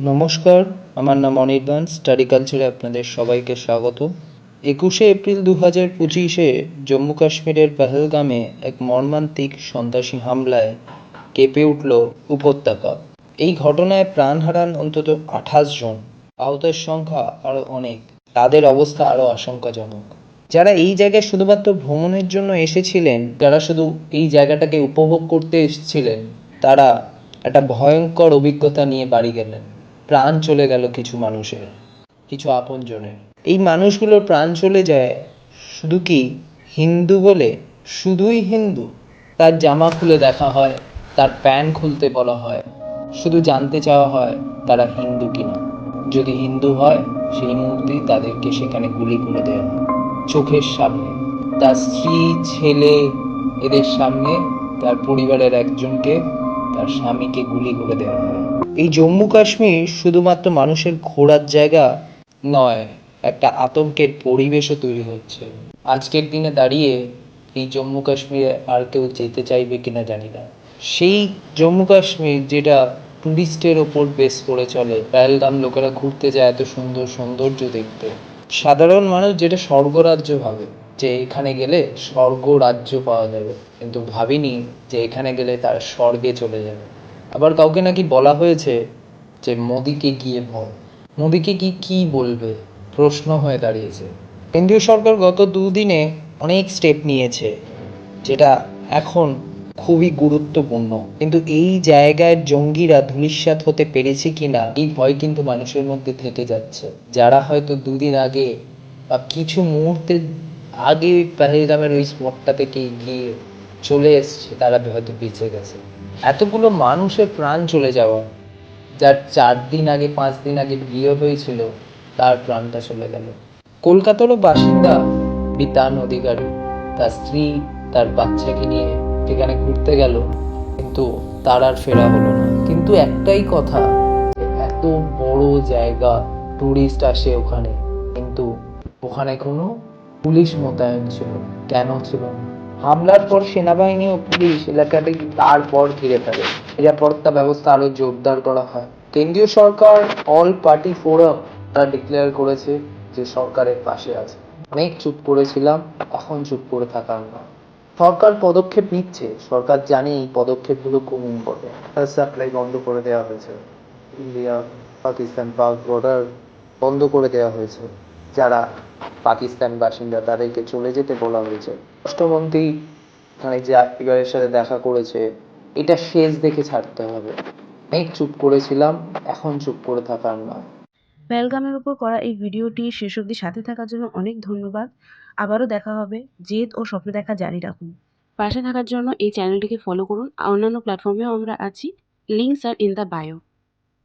নমস্কার, আমার নাম অনির্বাণ। স্টাডি কালচারে আপনাদের সবাইকে স্বাগত। 21শে এপ্রিল 2025-এ জম্মু কাশ্মীরের পহেলগামে এক মর্মান্তিক সন্ত্রাসী হামলায় কেঁপে উঠল উপত্যকা। এই ঘটনায় প্রাণ হারান অন্তত 28 জন, আহতের সংখ্যা আরও অনেক। তাদের অবস্থা আরও আশঙ্কাজনক। যারা এই জায়গায় শুধুমাত্র ভ্রমণের জন্য এসেছিলেন, যারা শুধু এই জায়গাটাকে উপভোগ করতে এসেছিলেন, তারা একটা ভয়ঙ্কর অভিজ্ঞতা নিয়ে বাড়ি গেলেন। প্রাণ চলে গেল কিছু মানুষের, কিছু আপনজনের। এই মানুষগুলোর প্রাণ চলে যায় শুধু কি হিন্দু বলে? শুধুই হিন্দু? তার জামা খুলে দেখা হয়, তার প্যান্ট খুলতে বলা হয়, শুধু জানতে চাওয়া হয় তারা হিন্দু কিনা। যদি হিন্দু হয়, সেই মুহূর্তেই তাদেরকে সেখানে গুলি করে দেওয়া হয় চোখের সামনে। তার স্ত্রী, ছেলে, এদের সামনে তার পরিবারের একজনকে, তার স্বামীকে গুলি করে দেওয়া হয়। এই জম্মু কাশ্মীর শুধুমাত্র মানুষের ঘোরার জায়গা নয়, একটা আতঙ্কের পরিবেশও তৈরি হচ্ছে। আজকের দিনে দাঁড়িয়ে এই জম্মু কাশ্মীরে আর কেউ যেতে চাইবে কিনা জানি না। সেই জম্মু কাশ্মীর যেটা টুরিস্টের ওপর বেস করে চলে, পহেলগাম লোকেরা ঘুরতে যায় এত সুন্দর সৌন্দর্য দেখতে। সাধারণ মানুষ যেটা স্বর্গরাজ্য ভাবে, যে এখানে গেলে স্বর্গ রাজ্য পাওয়া যাবে, কিন্তু ভাবিনি যে এখানে গেলে তার স্বর্গে চলে যাবে। আবার কাউকে নাকি বলা হয়েছে যে মোদিকে গিয়ে বল। মোদিকে কি বলবে প্রশ্ন হয়ে দাঁড়িয়েছে। কেন্দ্রীয় সরকার গত দুদিনে অনেক স্টেপ নিয়েছে, যেটা এখন খুবই গুরুত্বপূর্ণ, কিন্তু এই জায়গায় জঙ্গিরা ধূলিসাৎ হতে পেরেছে কিনা এই ভয় কিন্তু মানুষের মধ্যে থেকে যাচ্ছে। যারা হয়তো দুদিন আগে বা কিছু মুহূর্তের আগে পহেলগামের ওই স্পটটা থেকে গিয়ে চলে এসছে, তারা হয়তো বেঁচে গেছে। এতগুলো মানুষের প্রাণ চলে যাওয়া, যার 4 দিন আগে 5 দিন আগে বিয়ে হয়েছিল, তার প্রাণটা চলে গেল। কলকাতারও বাসিন্দা বিতান অধিকারী তার স্ত্রী, তার বাচ্চাকে নিয়ে সেখানে ঘুরতে গেল, কিন্তু তার আর ফেরা হলো না। কিন্তু একটাই কথা, এত বড় জায়গা, টুরিস্ট আসে ওখানে, কিন্তু ওখানে কোনো পুলিশ মোতায়েন ছিল কেন ছিল না? হামলার পর সেনাবাহিনী ও পুলিশ এলাকাতে তারপর ঘিরে ফেলে। নিরাপত্তা ব্যবস্থা আরো জোরদার করা হয়। কেন্দ্রীয় সরকার অল পার্টি ফোরাম তারা ডিক্লেয়ার করেছে যে সরকারের পাশে আছে। অনেক চুপ করেছিলাম, এখন চুপ করে থাকার না। সরকার পদক্ষেপ নিচ্ছে, সরকার জানে এই পদক্ষেপগুলো খুব ইম্পর্টেন্ট। সাপ্লাই বন্ধ করে দেওয়া হয়েছে, ইন্ডিয়া পাকিস্তান পাক বর্ডার বন্ধ করে দেওয়া হয়েছে। যারা পাকিস্তান বাসিন্দা তাদেরকে চলে যেতে বলা হয়েছে। রাষ্ট্রমন্ত্রী মানে যে আর্টিকেলের সাথে দেখা করেছে, এটা শেষ দেখে ছাড়তে হবে। অনেক চুপ করেছিলাম, এখন চুপ করে থাকার নয়। পহেলগামের উপর করা এই ভিডিওটি শেষ অবধি সাথে থাকার জন্য অনেক ধন্যবাদ। আবারও দেখা হবে। জেদ ও স্বপ্ন দেখা জারি রাখুন। পাশে থাকার জন্য এই চ্যানেলটিকে ফলো করুন। অন্যান্য প্ল্যাটফর্মেও আমরা আছি। লিঙ্কস আর ইন দ্য বায়ো।